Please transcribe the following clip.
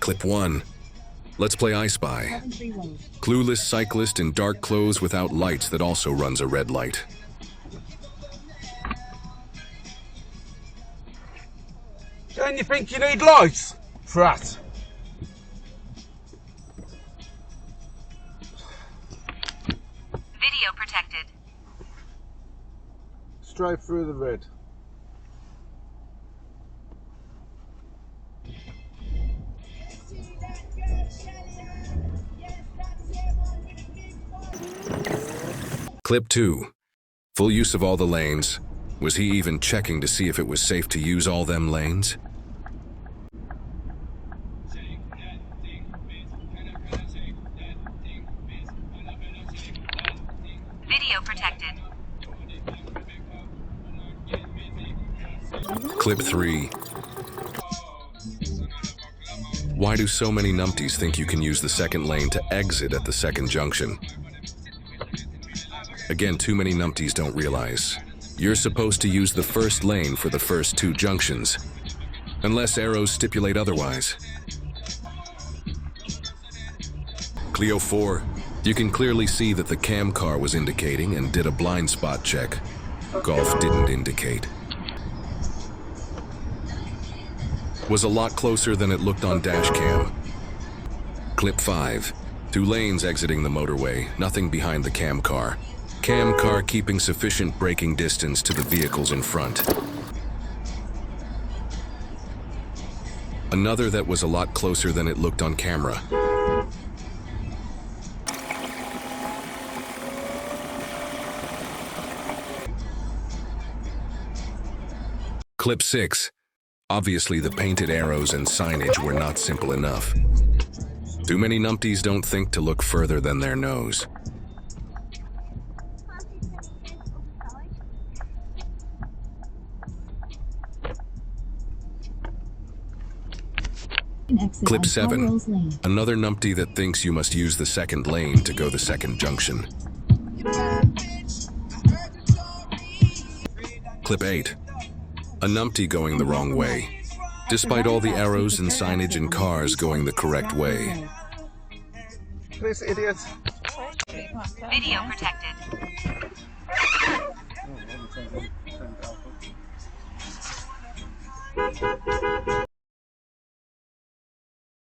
Clip 1. Let's play I Spy. Clueless cyclist in dark clothes without lights that also runs a red light. Don't you think you need lights for that? Video protected. Straight through the red. Clip 2. Full use of all the lanes. Was he even checking to see if it was safe to use all them lanes? Video protected. Clip 3. Why do so many numpties think you can use the second lane to exit at the second junction? Again, too many numpties don't realize. You're supposed to use the first lane for the first 2 junctions, unless arrows stipulate otherwise. Clio 4. You can clearly see that the cam car was indicating and did a blind spot check. Golf didn't indicate. Was a lot closer than it looked on dash cam. Clip 5. 2 lanes exiting the motorway, nothing behind the cam car. Cam car keeping sufficient braking distance to the vehicles in front. Another that was a lot closer than it looked on camera. Clip 6. Obviously the painted arrows and signage were not simple enough. Too many numpties don't think to look further than their nose. Clip 7. Another numpty that thinks you must use the second lane to go the second junction. Clip 8. A numpty going the wrong way, despite all the arrows and signage and cars going the correct way. This idiot. Video protected.